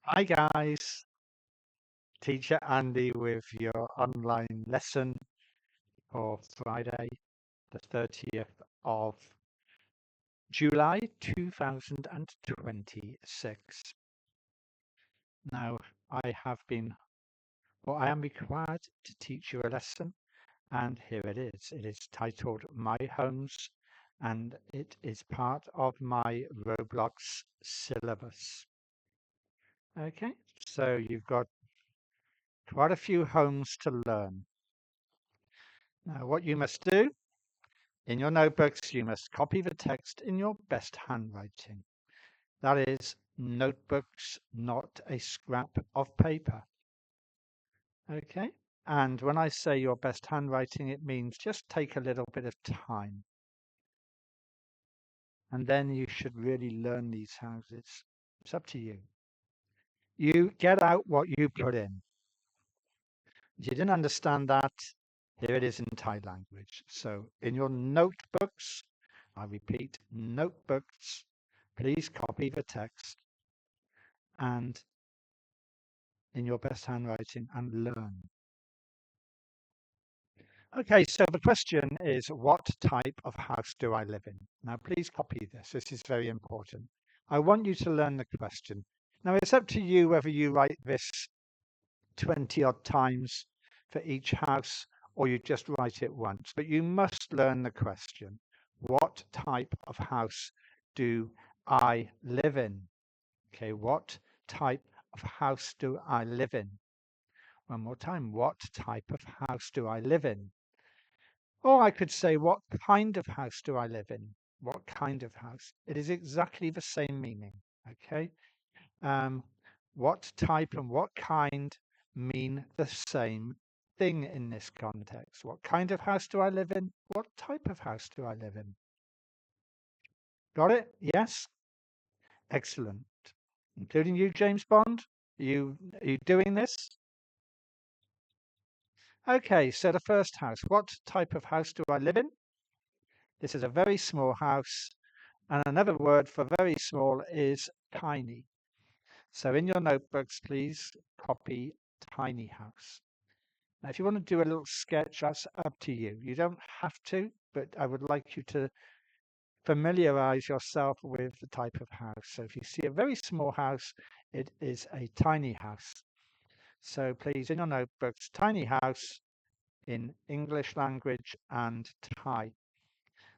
Hi guys, Teacher Andy with your online lesson for Friday, the 30th of July 2026. Now, I am required to teach you a lesson, and here it is. It is titled My Homes, and it is part of my Roblox syllabus. Okay, so you've got quite a few homes to learn. Now, what you must do in your notebooks, you must copy the text in your best handwriting. That is, notebooks, not a scrap of paper. Okay? And when I say your best handwriting, it means just take a little bit of time. And then you should really learn these houses. It's up to you. You get out what you put in. If you didn't understand that, here it is in Thai language. So in your notebooks, I repeat, notebooks, please copy the text and in your best handwriting and learn. Okay, so the question is, what type of house do I live in? Now, please copy this. This is very important. I want you to learn the question. Now, it's up to you whether you write this 20 odd times for each house or you just write it once, but you must learn the question. What type of house do I live in? Okay, what type of house do I live in? One more time, what type of house do I live in? Or I could say, what kind of house do I live in? What kind of house? It is exactly the same meaning, okay? What type and what kind mean the same thing in this context. What kind of house do I live in? What type of house do I live in? Got it? Yes? Excellent. Including you, James Bond? Are you doing this? Okay, so the first house. What type of house do I live in? This is a very small house, and another word for very small is tiny. So in your notebooks, please copy tiny house. Now, if you want to do a little sketch, that's up to you. You don't have to, but I would like you to familiarize yourself with the type of house. So if you see a very small house, it is a tiny house. So please, in your notebooks, tiny house in English language and Thai.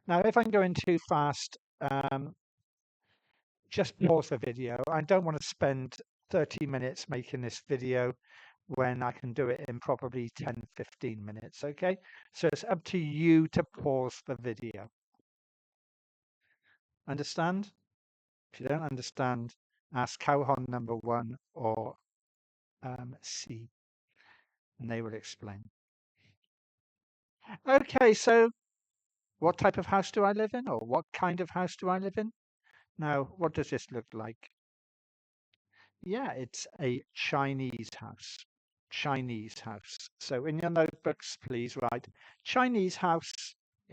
Now, if I'm going too fast, just pause the video. I don't want to spend 30 minutes making this video when I can do it in probably 10, 15 minutes, okay? So it's up to you to pause the video. Understand? If you don't understand, ask Cowhon number 1 or C, and they will explain. Okay, so what type of house do I live in, or what kind of house do I live in? Now, what does this look like? Yeah, it's a Chinese house. Chinese house. So in your notebooks, please write Chinese house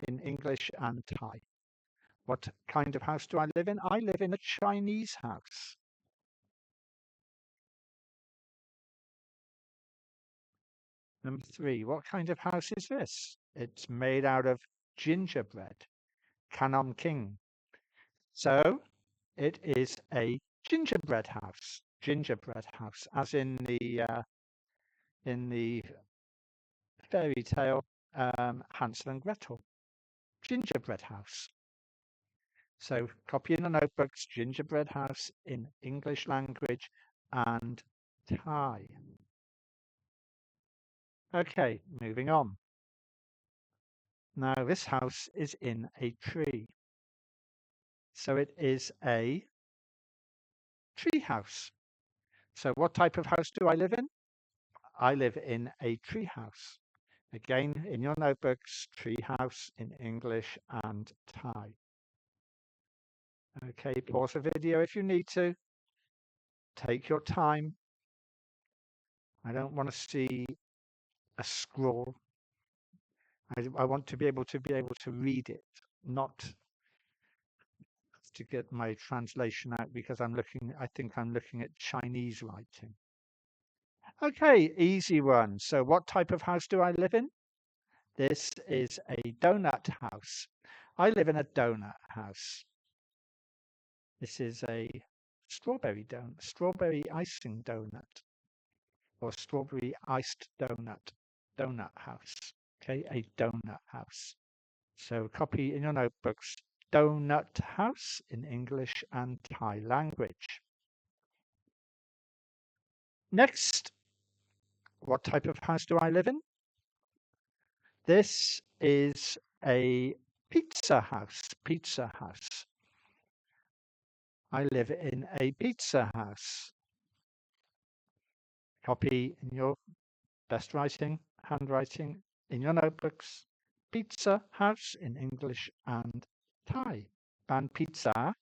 in English and Thai. What kind of house do I live in? I live in a Chinese house. Number 3, what kind of house is this? It's made out of gingerbread, Kanom King. So it is a gingerbread house. Gingerbread house, as in the fairy tale Hansel and Gretel. Gingerbread house. So copy in the notebooks, gingerbread house in English language and Thai. Okay, moving on. Now this house is in a tree. So it is a tree house. So what type of house do I live in? I live in a tree house. Again, in your notebooks, tree house in English and Thai. Okay, pause the video if you need to. Take your time. I don't want to see a scroll. I want to be able to read it, not to get my translation out because I think I'm looking at Chinese writing. Okay, easy one. So what type of house do I live in? This is a donut house. I live in a donut house. This is a strawberry icing donut, or strawberry iced donut house. Okay, a donut house. So copy in your notebooks, donut house in English and Thai language. Next, what type of house do I live in? This is a pizza house. I live in a pizza house. Copy in your best handwriting in your notebooks. Pizza house in English and Thai. And pizza.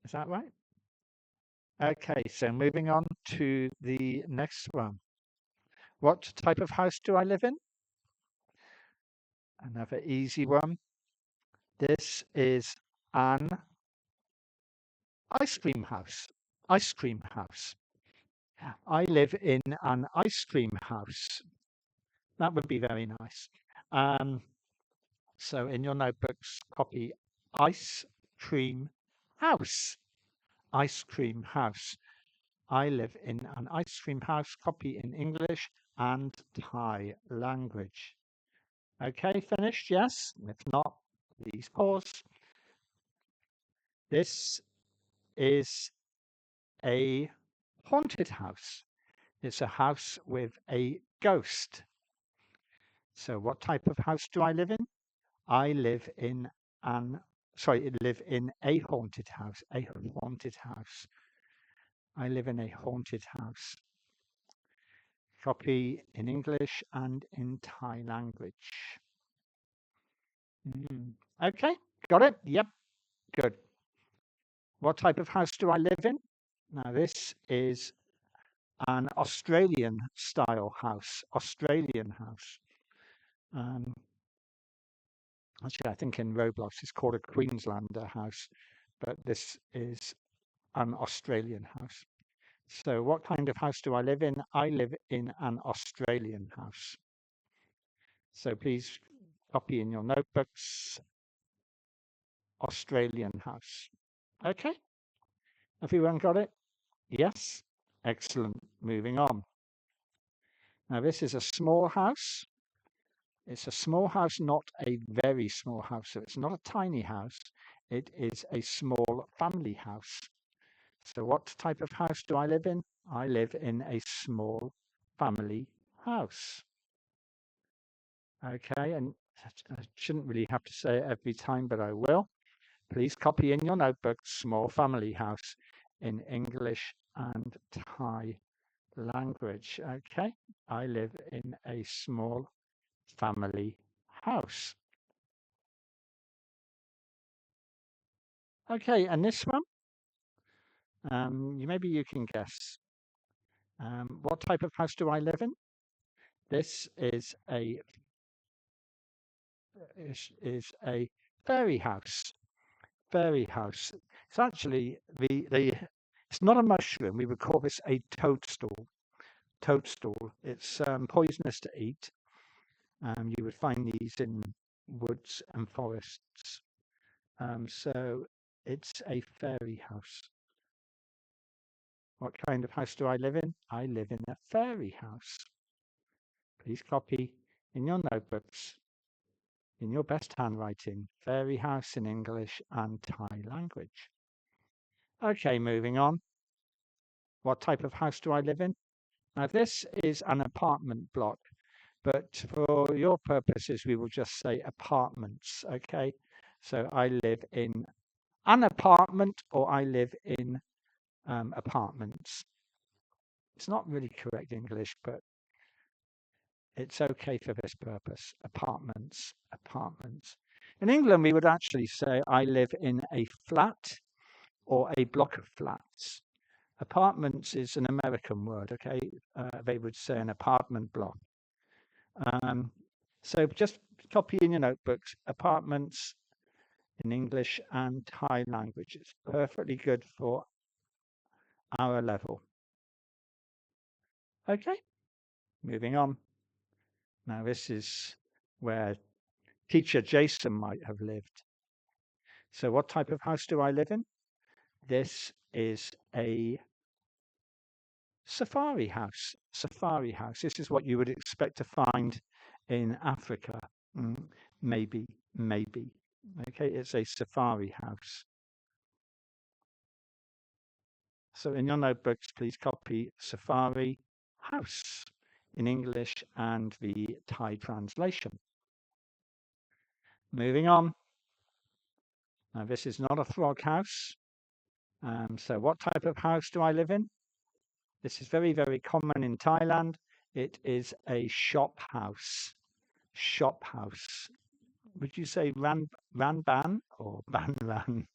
Is that right? Okay, so moving on to the next one. What type of house do I live in? Another easy one. This is an ice cream house. Ice cream house. I live in an ice cream house. That would be very nice. So in your notebooks, copy ice cream house. Ice cream house. I live in an ice cream house. Copy in English and Thai language. Okay, finished? Yes. If not, please pause. This is a haunted house. It's a house with a ghost. So what type of house do I live in? I live in live in a haunted house. A haunted house. I live in a haunted house. Copy in English and in Thai language. Okay, got it? Yep, good. What type of house do I live in? Now, this is an Australian style house. Australian house. Actually, I think in Roblox it's called a Queenslander house, but this is an Australian house. So what kind of house do I live in? I live in an Australian house. So please copy in your notebooks, Australian house. Okay, everyone got it? Yes, excellent. Moving on. Now this is a small house. It's a small house, not a very small house. So it's not a tiny house. It is a small family house. So what type of house do I live in? I live in a small family house. Okay, and I shouldn't really have to say it every time, but I will. Please copy in your notebook, small family house in English and Thai language. Okay, I live in a small family house. Okay, and this one, maybe you can guess. What type of house do I live in? This is a fairy house. Fairy house. It's actually it's not a mushroom. We would call this a toadstool. Toadstool. It's poisonous to eat. You would find these in woods and forests. So it's a fairy house. What kind of house do I live in? I live in a fairy house. Please copy in your notebooks, in your best handwriting, fairy house in English and Thai language. Okay, moving on. What type of house do I live in? Now, this is an apartment block, but for your purposes, we will just say apartments, okay? So I live in an apartment or I live in apartments. It's not really correct English, but it's okay for this purpose. Apartments, apartments. In England, we would actually say I live in a flat or a block of flats. Apartments is an American word, okay? They would say an apartment block. So just copy in your notebooks, apartments in English and Thai language. It's perfectly good for our level. Okay, moving on. Now this is where teacher Jason might have lived. So what type of house do I live in? This is a safari house. Safari house. This is what you would expect to find in Africa. Maybe. Okay, it's a safari house. So in your notebooks, please copy safari house in English and the Thai translation. Moving on. Now this is not a frog house. So what type of house do I live in? This is very, very common in Thailand. It is a shop house. Shop house. Would you say ranban or banran?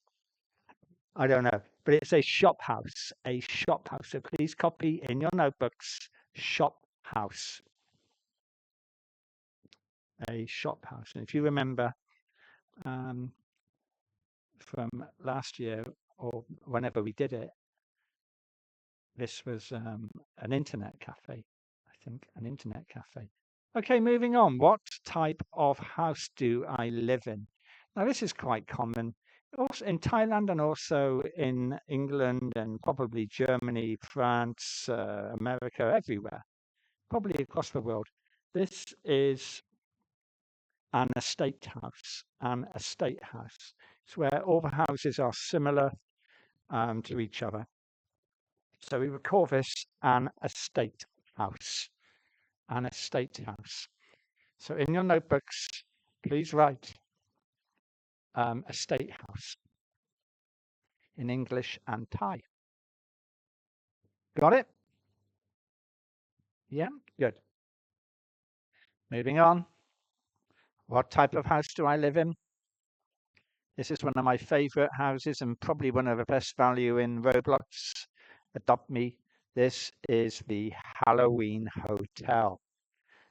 I don't know, but it's a shop house. A shop house. So please copy in your notebooks shop house. A shop house. And if you remember from last year or whenever we did it, this was an internet cafe. I think an internet cafe. Okay, moving on. What type of house do I live in? Now, this is quite common also in Thailand and also in England and probably Germany, France, America, everywhere, probably across the world. This is an estate house. An estate house. It's where all the houses are similar to each other. So we would call this an estate house. An estate house. So in your notebooks, please write estate house in English and Thai. Got it? Yeah, good. Moving on. What type of house do I live in? This is one of my favorite houses and probably one of the best value in Roblox. Adopt Me. This is the Halloween Hotel.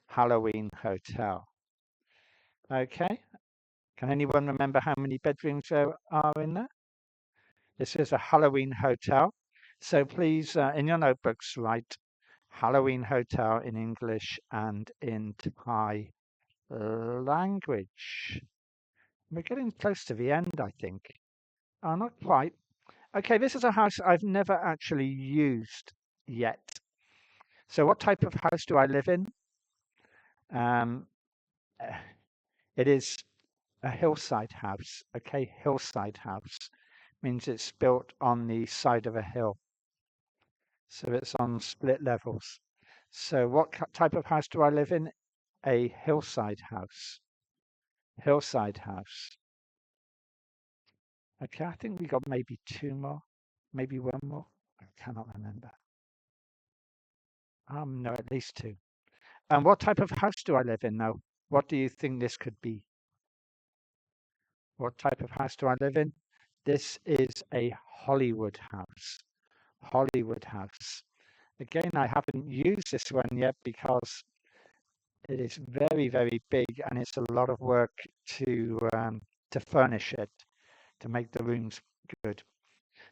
Halloween Hotel. Okay. Can anyone remember how many bedrooms there are in there? This is a Halloween hotel. So please, in your notebooks, write Halloween Hotel in English and in Thai language. We're getting close to the end, I think. Oh, not quite. Okay, this is a house I've never actually used yet. So what type of house do I live in? It is a hillside house. Okay, hillside house means it's built on the side of a hill. So it's on split levels. So what type of house do I live in? A hillside house. Hillside house. Okay, I think we got maybe two more, maybe one more. I cannot remember. No, at least two. And what type of house do I live in now? What do you think this could be? What type of house do I live in? This is a Hollywood house. Hollywood house. Again, I haven't used this one yet because it is very, very big and it's a lot of work to furnish it, to make the rooms good.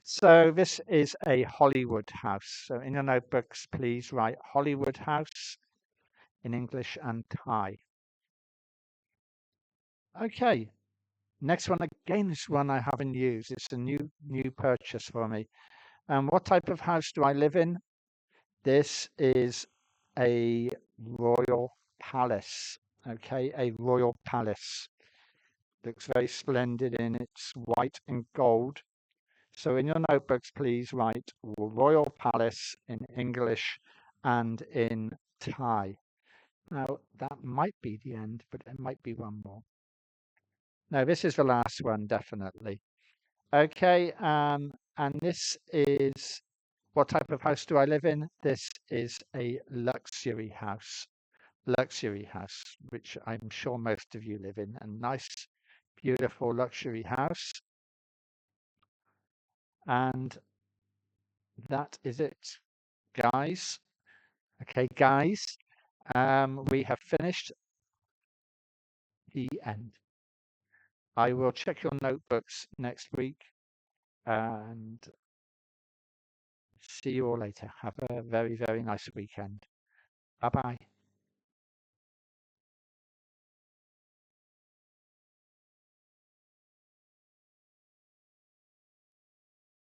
So this is a Hollywood house. So in your notebooks, please write Hollywood house in English and Thai. Okay, next one again is one I haven't used. It's a new purchase for me. And what type of house do I live in? This is a royal palace. Okay, a royal palace. Looks very splendid in its white and gold. So in your notebooks, please write Royal Palace in English and in Thai. Now, that might be the end, but there might be one more. No, this is the last one, definitely. Okay, and this is, what type of house do I live in? This is a luxury house. Luxury house, which I'm sure most of you live in. A nice, beautiful luxury house. And that is it, guys. Okay, guys, we have finished the end. I will check your notebooks next week and see you all later. Have a very, very nice weekend. Bye bye.